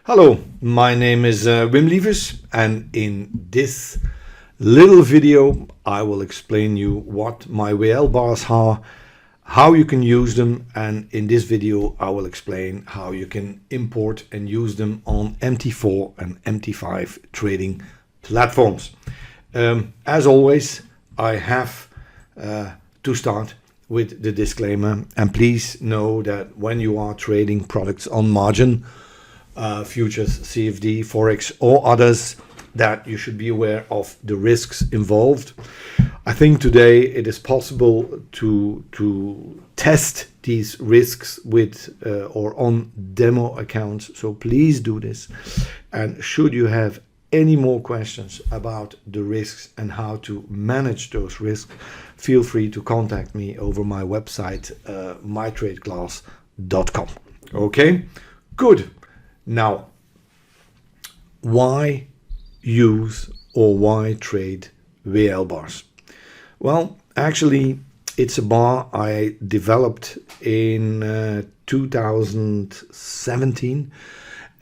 Hello, my name is Wim Lievers, and in this little video I will explain you what my WL bars are, how you can use them, and in this video I will explain how you can import and use them on MT4 and MT5 trading platforms. As always, I have to start with the disclaimer, and please know that when you are trading products on margin, futures, CFD, Forex or others, that you should be aware of the risks involved. I think today it is possible to test these risks with or on demo accounts, so please do this. And should you have any more questions about the risks and how to manage those risks, feel free to contact me over my website, mytradeclass.com. Okay, good. Now, why use or why trade WL bars? Well, actually, it's a bar I developed in 2017,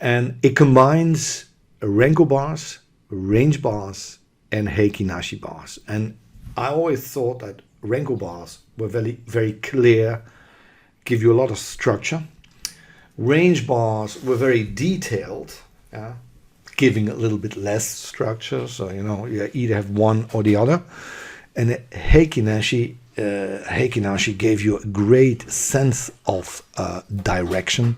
and it combines renko bars, range bars, and heikin-ashi bars. And I always thought that renko bars were very clear, give you a lot of structure. Range bars were very detailed, giving a little bit less structure, so you either have one or the other. And heikin-ashi gave you a great sense of direction,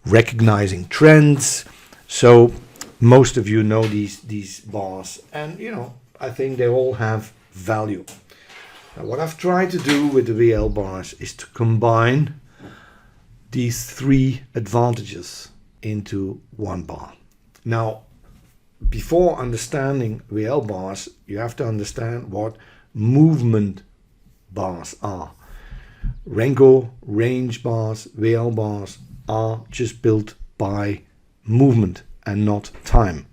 recognizing trends. So most of you know these bars, and I think they all have value. Now, what I've tried to do with the WL bars is to combine these three advantages into one bar. Now, before understanding WL bars, you have to understand what movement bars are. Renko, range bars, WL bars are just built by movement and not time.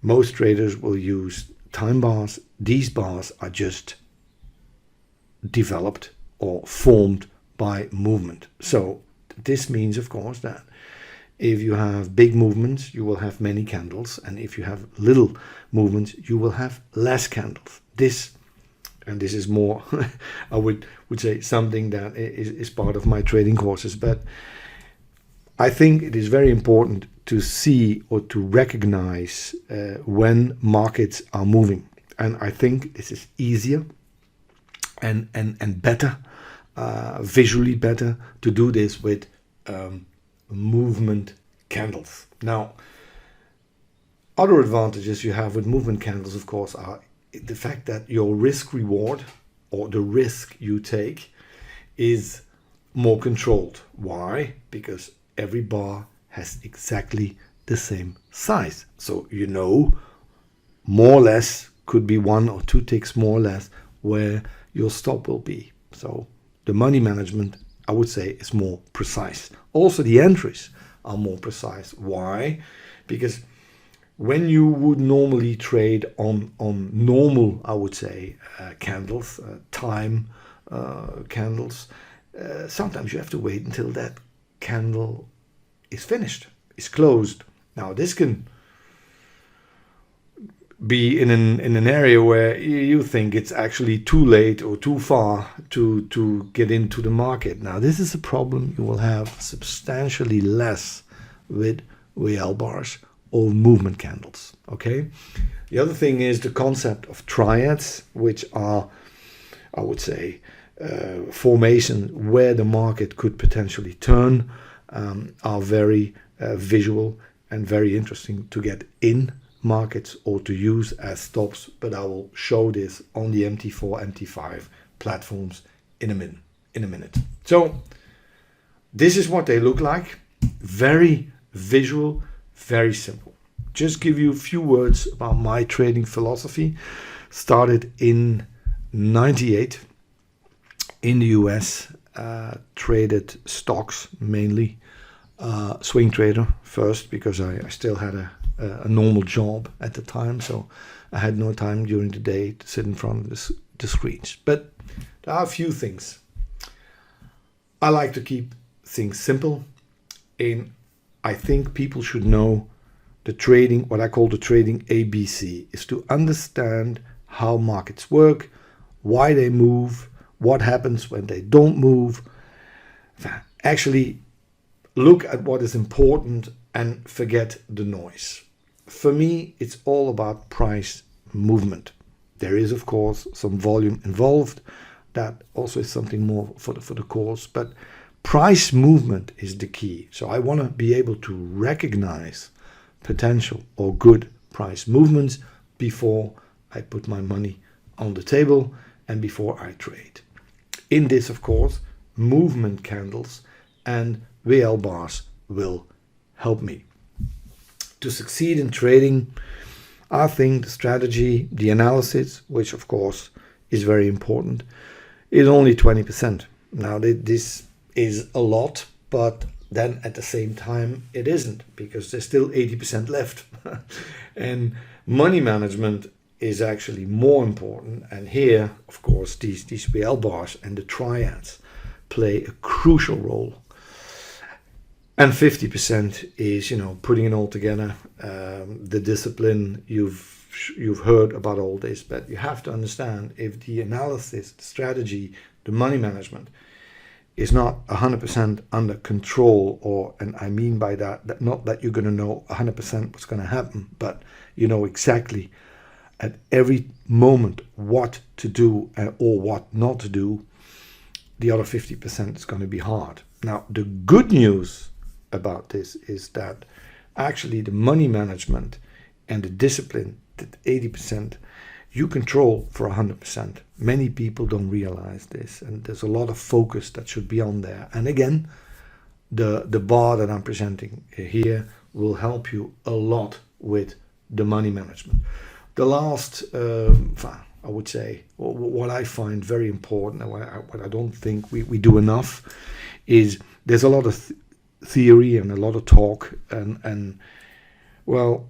Most traders will use time bars. These bars are just developed or formed by movement. So this means, of course, that if you have big movements, you will have many candles, and if you have little movements, you will have less candles. This is more, I would say, something that is part of my trading courses. But I think it is very important to see or to recognize when markets are moving, and I think this is easier and better. Visually better to do this with movement candles. Now, other advantages you have with movement candles, of course, are the fact that your risk reward, or the risk you take, is more controlled. Why? Because every bar has exactly the same size. So more or less, could be 1 or 2 ticks more or less, where your stop will be. So the money management, I would say, is more precise. Also, the entries are more precise. Why? Because when you would normally trade on normal, I would say, candles, time candles, sometimes you have to wait until that candle is finished, is closed. Now, this can be in an area where you think it's actually too late or too far to get into the market. Now, this is a problem you will have substantially less with WL bars or movement candles. Okay. The other thing is the concept of triads, which are, I would say, formations where the market could potentially turn, are very visual and very interesting to get in markets or to use as stops, but I will show this on the MT4, MT5 platforms in a minute. So this is what they look like. Very visual, very simple. Just give you a few words about my trading philosophy. Started in 98 in the US, traded stocks mainly, swing trader first, because I still had a normal job at the time, so I had no time during the day to sit in front of the screens. But there are a few things. I like to keep things simple. In I think people should know the trading, what I call the trading ABC, is to understand how markets work, why they move, what happens when they don't move. Actually, look at what is important and forget the noise. For me, it's all about price movement. There is, of course, some volume involved. That also is something more for the course, but price movement is the key. So I want to be able to recognize potential or good price movements before I put my money on the table and before I trade. In this, of course, movement candles and VL bars will help me. To succeed in trading, I think the strategy, the analysis, which of course is very important, is only 20%. Now this is a lot, but then at the same time it isn't, because there's still 80% left. And money management is actually more important. And here, of course, these VL bars and the Triads play a crucial role. And 50% is, putting it all together, the discipline. You've heard about all this, but you have to understand, if the analysis, the strategy, the money management is not 100% under control, and I mean by that not that you're going to know 100% what's going to happen, but you know exactly at every moment what to do or what not to do, the other 50% is going to be hard. Now, the good news about this is that actually the money management and the discipline, that 80%, you control for 100%. Many people don't realize this, and there's a lot of focus that should be on there. And again, the bar that I'm presenting here will help you a lot with the money management. The last, I would say, what I find very important, and what I don't think we do enough, is there's a lot of theory and a lot of talk, and well,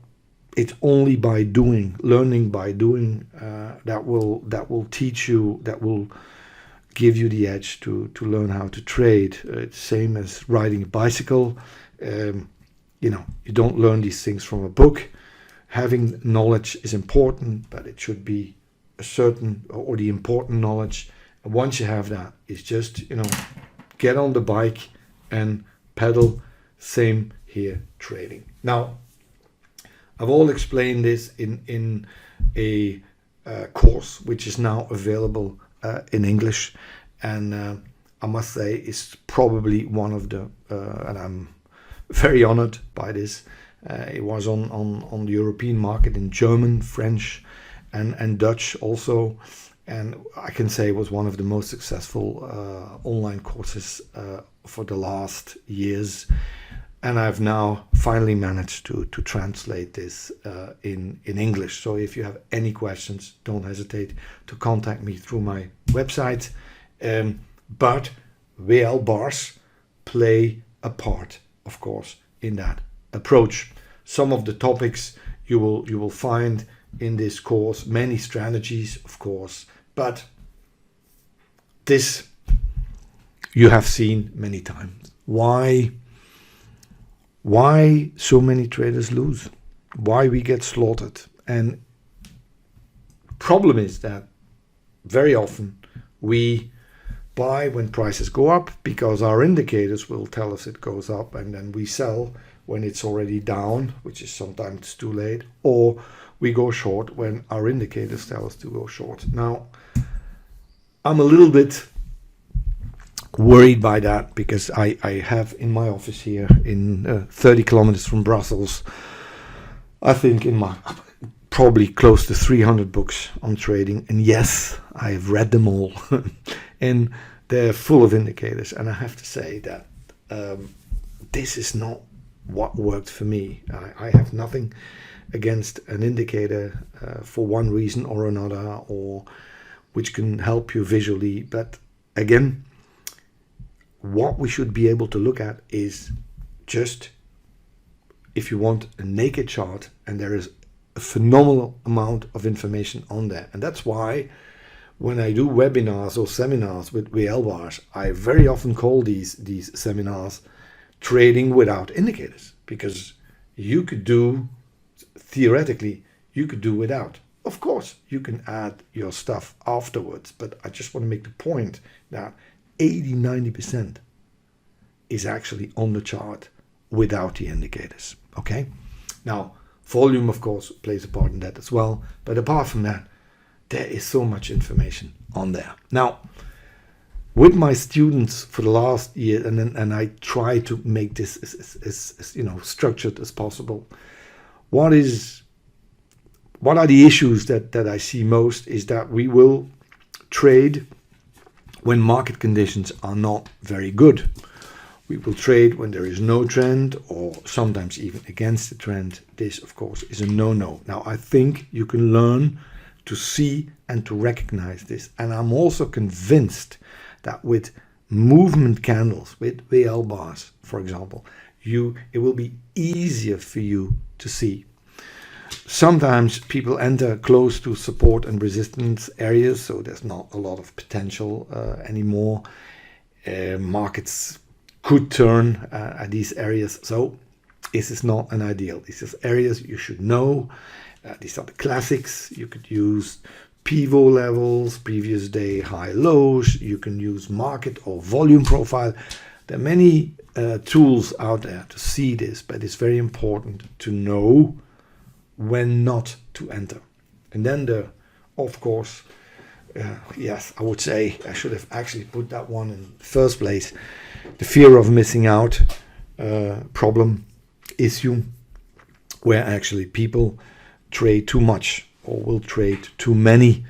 it's only by doing, learning by doing, that will teach you, that will give you the edge to learn how to trade. It's same as riding a bicycle. You don't learn these things from a book. Having knowledge is important, but it should be a certain, or the important knowledge. And once you have that, it's just, get on the bike and pedal. Same here trading. Now, I've all explained this in a course which is now available in English, and I must say it's probably one of the, and I'm very honored by this. It was on the European market in German, French, and Dutch also, and I can say it was one of the most successful online courses for the last years. And I've now finally managed to translate this in English. So if you have any questions, don't hesitate to contact me through my website. But VL bars play a part, of course, in that approach. Some of the topics you will find in this course, many strategies, of course, but this you have seen many times. Why so many traders lose? Why we get slaughtered? And problem is that very often we buy when prices go up because our indicators will tell us it goes up, and then we sell when it's already down, which is sometimes too late, or we go short when our indicators tell us to go short. Now, I'm a little bit worried by that, because I have in my office here in 30 kilometers from Brussels, I think in my probably close to 300 books on trading, and yes, I've read them all and they're full of indicators, and I have to say that this is not what worked for me. I have nothing against an indicator for one reason or another, or which can help you visually, but again, what we should be able to look at is just, if you want, a naked chart, and there is a phenomenal amount of information on there. And that's why when I do webinars or seminars with VL bars, I very often call these seminars trading without indicators, because you could do, theoretically, you could do without. Of course, you can add your stuff afterwards, but I just want to make the point that 80-90% is actually on the chart without the indicators. Okay, now volume of course plays a part in that as well, but apart from that, there is so much information on there. Now, with my students for the last year, and I try to make this as structured as possible. What are the issues that I see most is that we will trade when market conditions are not very good. We will trade when there is no trend, or sometimes even against the trend. This, of course, is a no-no. Now, I think you can learn to see and to recognize this. And I'm also convinced that with movement candles, with VL bars, for example, it will be easier for you to see. Sometimes people enter close to support and resistance areas, so there's not a lot of potential anymore. Markets could turn at these areas, so this is not an ideal. These are areas you should know. These are the classics. You could use pivot levels, previous day high lows. You can use market or volume profile. There are many tools out there to see this, but it's very important to know when not to enter. And then of course, yes, I would say I should have actually put that one in the first place. The fear of missing out problem issue, where actually people trade too much or will trade too many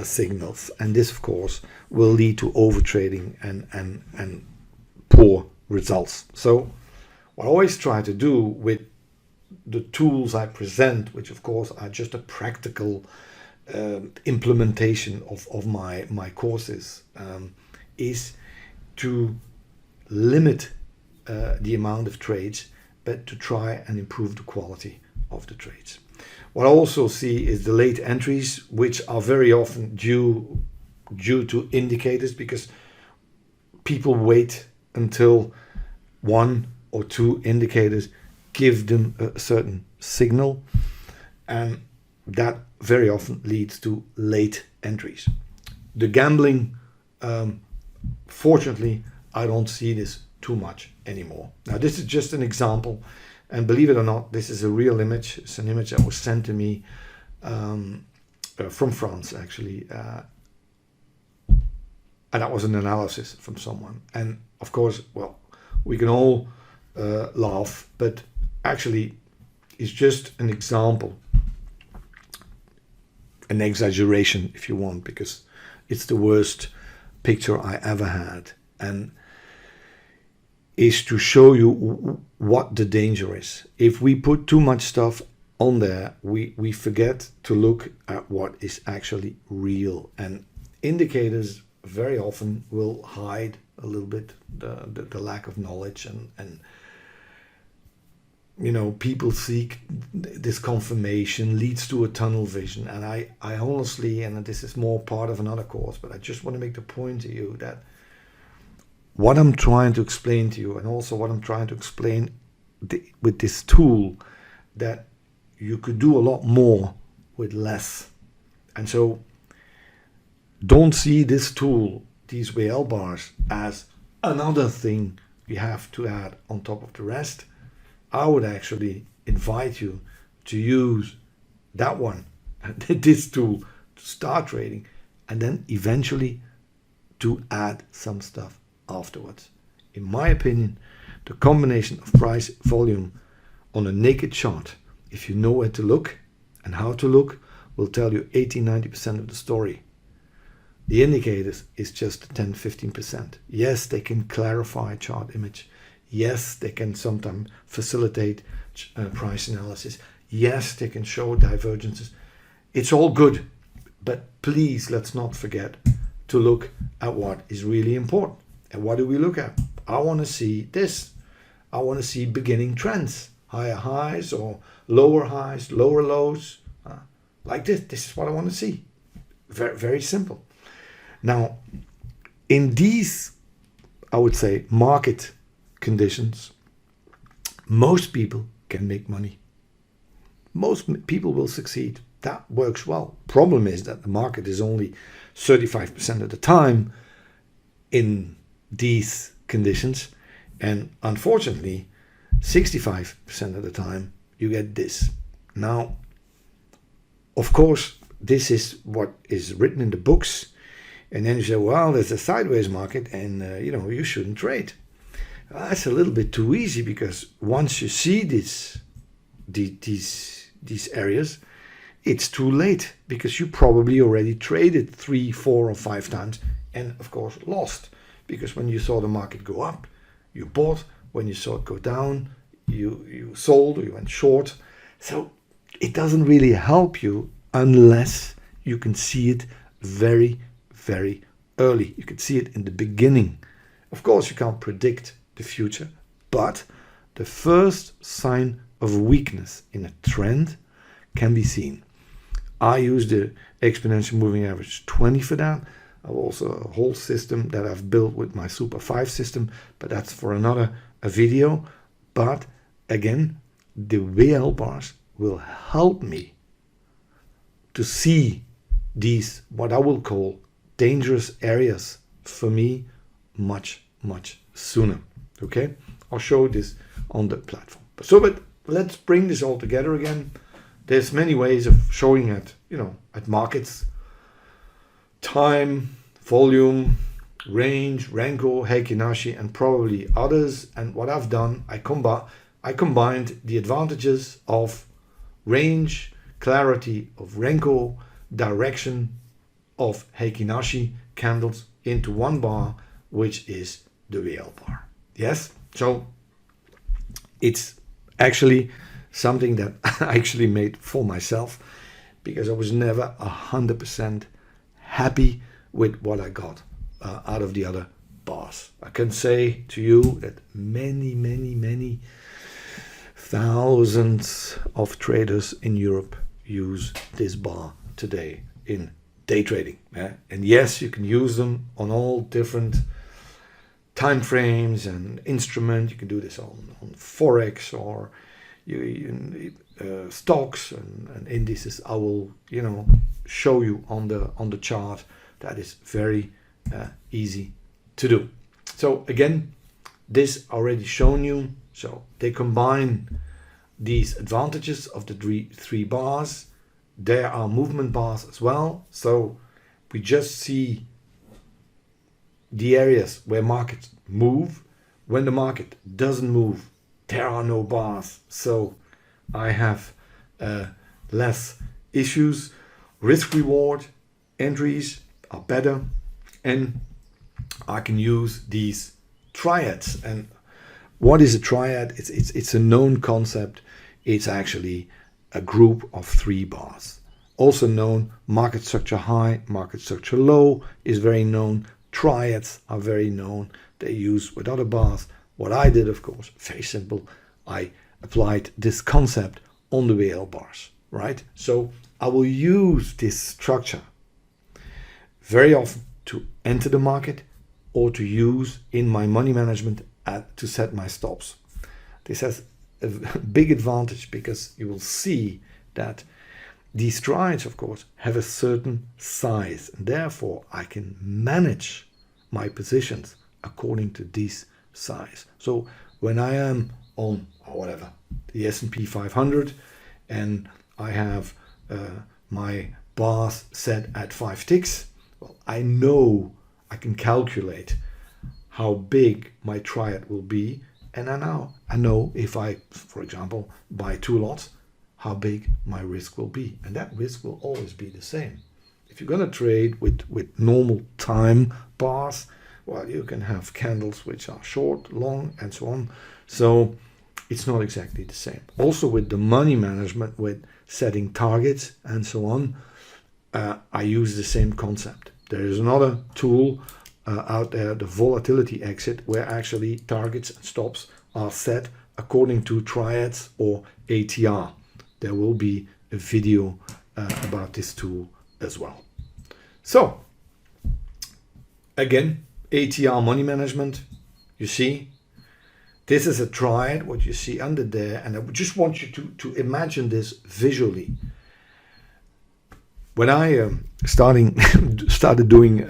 signals, and this of course will lead to overtrading and poor results. So what I always try to do with the tools I present, which of course are just a practical implementation of my courses, is to limit the amount of trades, but to try and improve the quality of the trades. What I also see is the late entries, which are very often due to indicators, because people wait until one or two indicators give them a certain signal, and that very often leads to late entries. The gambling, fortunately, I don't see this too much anymore. Now, this is just an example, and believe it or not, this is a real image. It's an image that was sent to me from France, actually, and that was an analysis from someone. And of course, well, we can all laugh, but actually it's just an example, an exaggeration if you want, because it's the worst picture I ever had, and is to show you what the danger is. If we put too much stuff on there, we forget to look at what is actually real, and indicators very often will hide a little bit the lack of knowledge, and people seek this confirmation, leads to a tunnel vision. And I honestly, and this is more part of another course, but I just want to make the point to you that what I'm trying to explain to you, and also what I'm trying to explain with this tool, that you could do a lot more with less. And so don't see this tool, these VL bars, as another thing you have to add on top of the rest. I would actually invite you to use that one, this tool, to start trading, and then eventually to add some stuff afterwards. In my opinion, the combination of price volume on a naked chart, if you know where to look and how to look, will tell you 80-90% of the story. The indicators is just 10-15%. Yes, they can clarify chart image. Yes, they can sometimes facilitate price analysis. Yes, they can show divergences. It's all good, but please let's not forget to look at what is really important. And what do we look at? I want to see this. I want to see beginning trends, higher highs or lower highs, lower lows, like this. This is what I want to see. Very, very simple. Now, in these, I would say, market conditions, Most people can make money. Most people will succeed. That works well. Problem is that the market is only 35% of the time in these conditions, and unfortunately 65% of the time you get this. Now, of course, this is what is written in the books, and then you say, well, there's a sideways market, and you shouldn't trade. That's a little bit too easy, because once you see these areas, it's too late, because you probably already traded 3, 4, or 5 times, and of course lost, because when you saw the market go up, you bought. When you saw it go down, you sold, or you went short. So it doesn't really help you unless you can see it very, very early. You can see it in the beginning. Of course, you can't predict the future, but the first sign of weakness in a trend can be seen. I use the exponential moving average 20 for that. I've also a whole system that I've built with my Super 5 system, but that's for another video. But again, the WL bars will help me to see these, what I will call, dangerous areas for me much, much sooner. Okay, I'll show this on the platform. But let's bring this all together again. There's many ways of showing at markets: time, volume, range, renko, heikin-ashi, and probably others. And what I've done, I combined the advantages of range, clarity of renko, direction of heikin-ashi candles into one bar, which is the WL bar. Yes, so it's actually something that I actually made for myself, because I was never 100% happy with what I got out of the other bars. I can say to you that many thousands of traders in Europe use this bar today in day trading. Yeah? And yes, you can use them on all different time frames and instrument. You can do this on Forex or stocks and indices. I will show you on the chart. That is very easy to do. So again, this already shown you. So they combine these advantages of the three bars. There are movement bars as well. So we just see the areas where markets move. When the market doesn't move, there are no bars. So I have less issues. Risk reward entries are better, and I can use these triads. And what is a triad? It's a known concept. It's actually a group of 3 bars. Also known, market structure high, market structure low is very known. Triads are very known. They use with other bars. What I did, of course, very simple. I applied this concept on the WL bars, right? So I will use this structure very often to enter the market or to use in my money management to set my stops. This has a big advantage because you will see that these triads, of course, have a certain size, and therefore I can manage my positions according to this size. So when I am on whatever the S&P 500 and I have my bars set at 5 ticks, well, I know I can calculate how big my triad will be, and I know if I, for example, buy 2 lots, how big my risk will be, and that risk will always be the same. If you're going to trade with normal time bars, well, you can have candles which are short, long, and so on. So it's not exactly the same. Also with the money management, with setting targets and so on, I use the same concept. There is another tool out there, the volatility exit, where actually targets and stops are set according to triads or ATR. There will be a video about this tool as well. So again, ATR money management, you see, This is a triad, what you see under there, and I just want you to imagine this visually. When I started doing,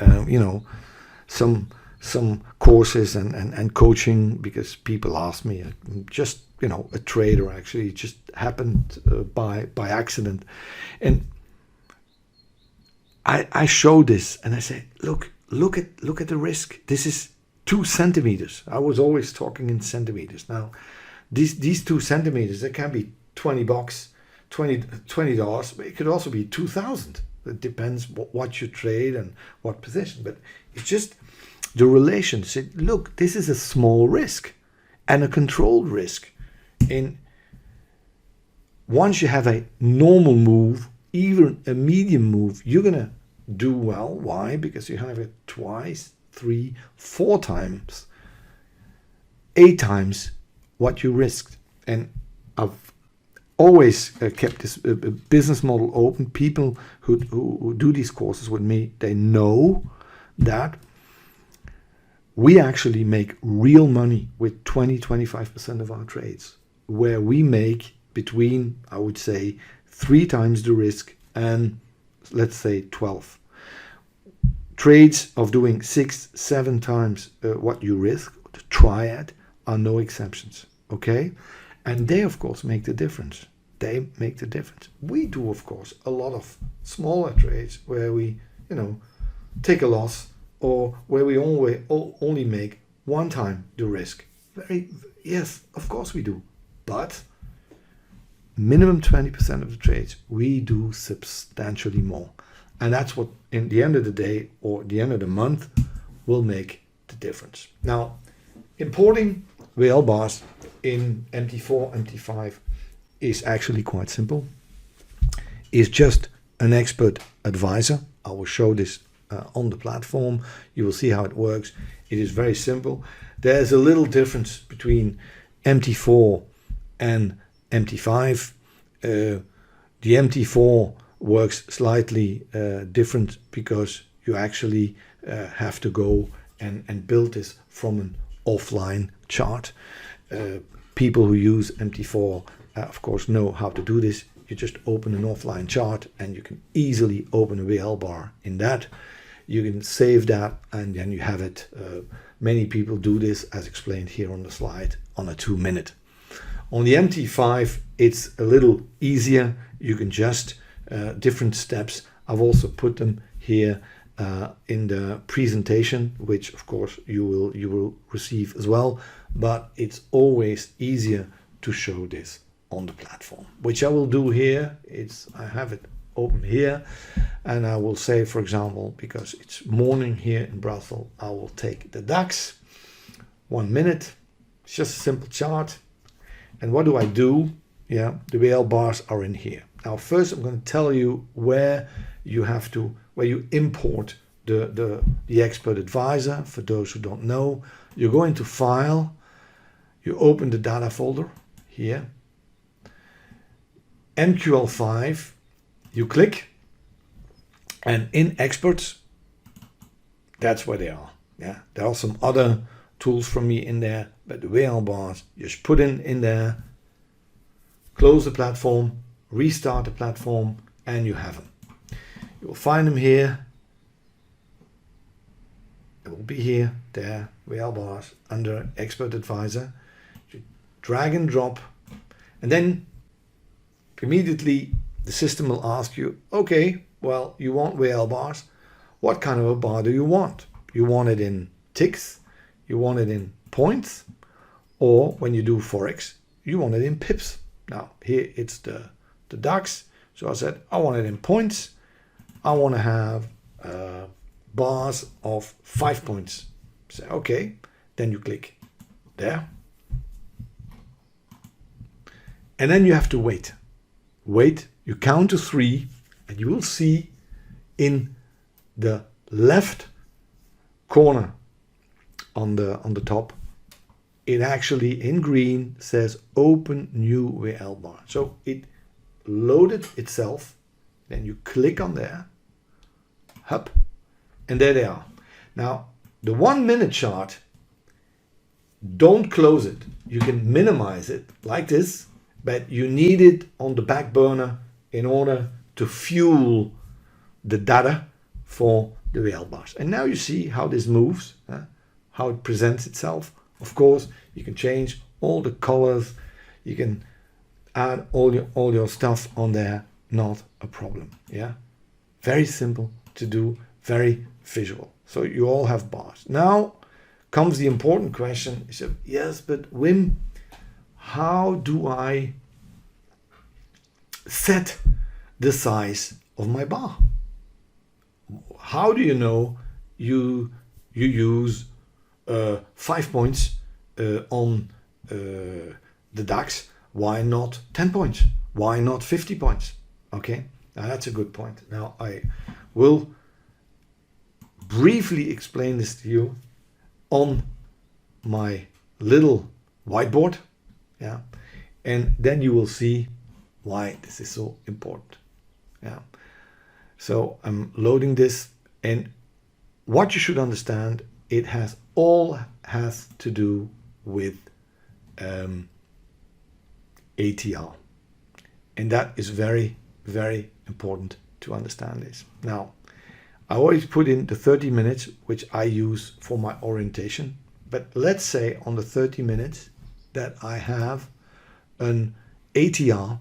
some courses and coaching, because people asked me, just a trader actually, it just happened by accident, and I show this and I say, look at the risk. This is 2 centimeters. I was always talking in centimeters. Now, these 2 centimeters, it can be $20, $20, but it could also be 2,000. It depends what you trade and what position. But it's just the relation. Say, look, this is a small risk and a controlled risk. And once you have a normal move, even a medium move, you're gonna do well. Why? Because you have it twice, 3, 4 times, 8 times what you risked. And I've always kept this business model open. People who do these courses with me, they know that we actually make real money with 20-25% of our trades, where we make between, I would say, 3 times the risk and let's say 12. Trades of doing 6-7 times what you risk, the triad, are no exceptions. Okay? And they, of course, make the difference. They make the difference. We do, of course, a lot of smaller trades where we, take a loss, or where we only make 1 time the risk. Yes, of course we do. But minimum 20% of the trades, we do substantially more. And that's what, in the end of the day or the end of the month, will make the difference. Now, importing VL bars in MT4, MT5 is actually quite simple. It's just an expert advisor. I will show this on the platform. You will see how it works. It is very simple. There's a little difference between MT4 and MT5. The MT4 works slightly different because you actually have to go and build this from an offline chart. People who use MT4 of course know how to do this. You just open an offline chart and you can easily open a VL bar in that. You can save that and then you have it. Many people do this, as explained here on the slide, on a 2-minute. On the MT5, it's a little easier. You can just different steps. I've also put them here in the presentation, which of course you will receive as well. But it's always easier to show this on the platform, which I will do here. I have it open here, and I will say, for example, because it's morning here in Brussels, I will take the DAX 1 minute. It's just a simple chart. And what do I do? Yeah, the VL bars are in here. Now, first I'm going to tell you where you import the expert advisor. For those who don't know, you go into File, you open the data folder here, MQL5, you click, and in experts, that's where they are. Yeah, there are some other tools from me in there, but the VL bars, you just put in there, close the platform, restart the platform, and you have them. You will find them here. It will be here, there, VL bars, under Expert Advisor. You drag and drop, and then immediately the system will ask you, okay, well, you want VL bars. What kind of a bar do you want? You want it in ticks, you want it in points, or when you do Forex, you want it in pips. Now, here it's the DAX. So I said, I want it in points. I want to have bars of 5 points. Say, okay, then you click there. And then you have to wait. Wait, you count to 3, and you will see in the left corner on the top, it actually in green says open new VL bar. So it loaded itself. Then you click on there, hop, and there they are. Now the 1 minute chart don't close it. You can minimize it like this, but you need it on the back burner in order to fuel the data for the VL bars. And now you see how this moves, how it presents itself. Of course, you can change all the colors. You can add all your stuff on there. Not a problem. Yeah, very simple to do, very visual. So you all have bars. Now comes the important question. You say, yes, but Wim, how do I set the size of my bar? How do you know you use 5 points on the DAX? Why not 10 points? Why not 50 points? Okay, now that's a good point. Now I will briefly explain this to you on my little whiteboard. Yeah, and then you will see why this is so important. Yeah, so I'm loading this, and what you should understand, it has to do with ATR, and that is very, very important to understand this. Now, I always put in the 30 minutes, which I use for my orientation, but let's say on the 30 minutes that I have an ATR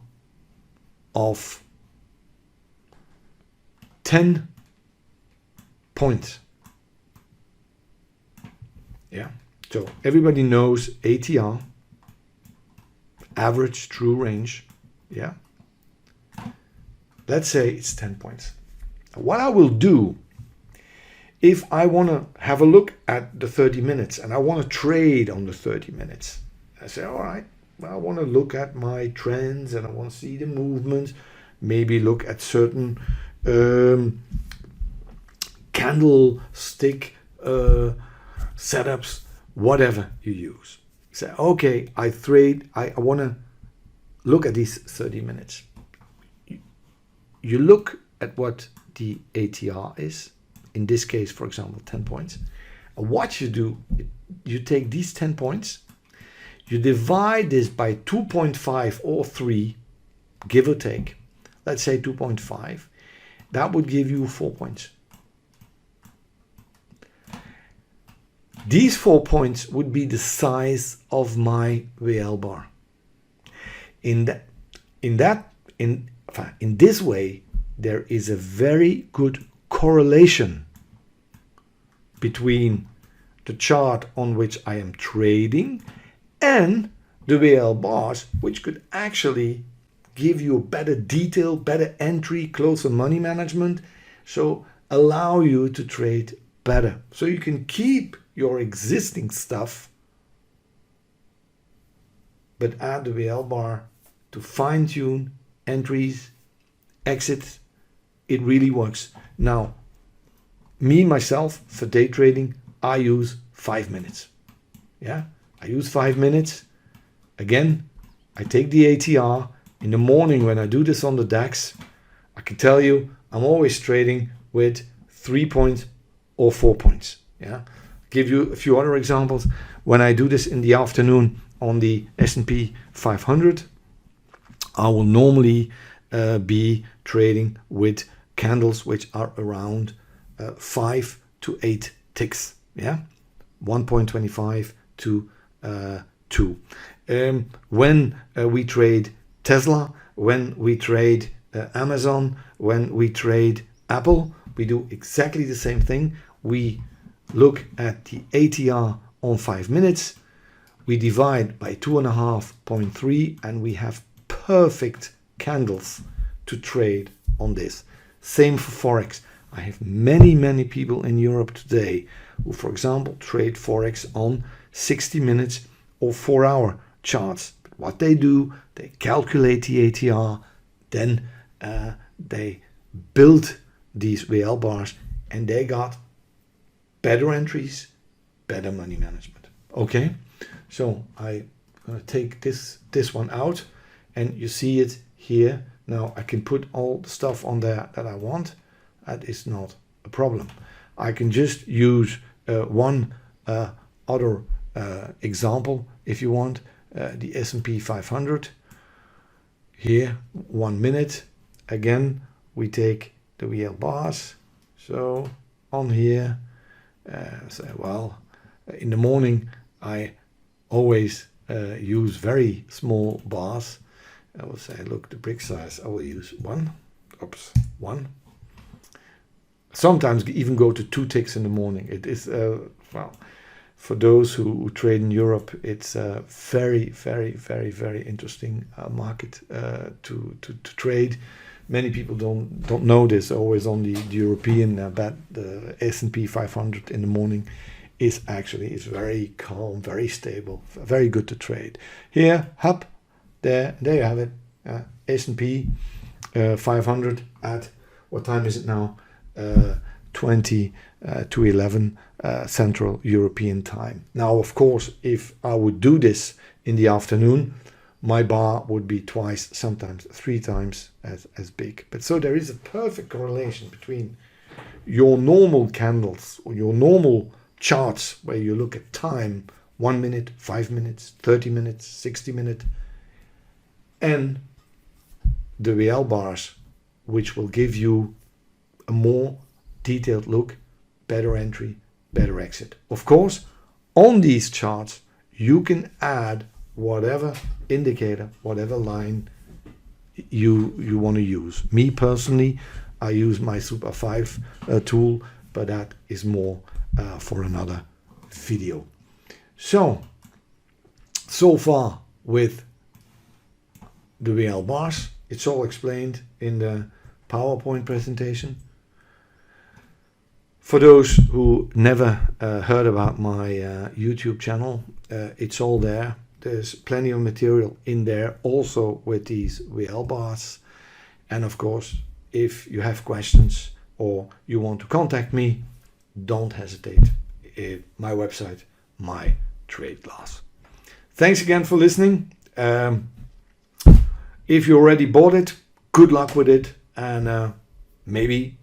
of 10 points. Yeah, so everybody knows ATR, average true range. Yeah, let's say it's 10 points. What I will do, if I want to have a look at the 30 minutes and I want to trade on the 30 minutes, I say, all right, well, I want to look at my trends and I want to see the movements, maybe look at certain candlestick setups, whatever you use. Say, okay, I want to look at these 30 minutes. You look at what the ATR is, in this case, for example, 10 points. And what you do, you take these 10 points, you divide this by 2.5 or 3, give or take. Let's say 2.5. That would give you 4 points. These 4 points would be the size of my VL bar. In this way, there is a very good correlation between the chart on which I am trading and the VL bars, which could actually give you a better detail, better entry, closer money management, so allow you to trade better. So you can keep your existing stuff, but add the VL bar to fine-tune entries, exits. It really works. Now, me, myself, for day trading, I use 5 minutes. Yeah, I use 5 minutes. Again, I take the ATR. In the morning when I do this on the DAX, I can tell you I'm always trading with 3 points or 4 points. Yeah, give you a few other examples. When I do this in the afternoon on the S&P 500, I will normally be trading with candles which are around 5 to 8 ticks. Yeah, 1.25 to 2. When we trade Tesla, when we trade Amazon, when we trade Apple, we do exactly the same thing. We look at the ATR on 5 minutes, we divide by 2.5.3, and we have perfect candles to trade on this. Same for Forex. I have many people in Europe today who, for example, trade Forex on 60 minutes or 4-hour charts. But what they do, they calculate the ATR, then they build these VL bars, and they got better entries, better money management. Okay, so I'm gonna take this one out, and you see it here. Now I can put all the stuff on there that I want. That is not a problem. I can just use one other example if you want. The S&P 500. Here, 1 minute. Again, we take the real bars. So on here, say, well, in the morning, I always use very small bars. I will say, look, the brick size, I will use 1. Oops, 1. Sometimes even go to 2 ticks in the morning. It is, well, for those who trade in Europe, it's a very, very, very, very interesting market to trade. Many people don't know this. Always on the European bet, the S&P 500 in the morning is very calm, very stable, very good to trade. Here, hop, there you have it. S&P 500 at, what time is it now? 20 to 11 Central European time. Now, of course, if I would do this in the afternoon, my bar would be twice, sometimes 3 times as big. But so there is a perfect correlation between your normal candles or your normal charts where you look at time, 1 minute, 5 minutes, 30 minutes, 60 minutes, and the real bars, which will give you a more detailed look, better entry, better exit. Of course, on these charts, you can add whatever indicator, whatever line you want to use. Me personally, I use my Super 5 tool, but that is more for another video. So far with the real bars, it's all explained in the PowerPoint presentation. For those who never heard about my YouTube channel, it's all there. There's plenty of material in there also with these real bars. And of course, if you have questions or you want to contact me, don't hesitate. My website, my trade class. Thanks again for listening. If you already bought it, good luck with it, and maybe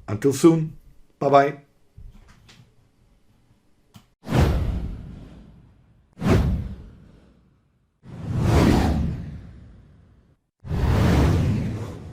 until soon. Bye-bye.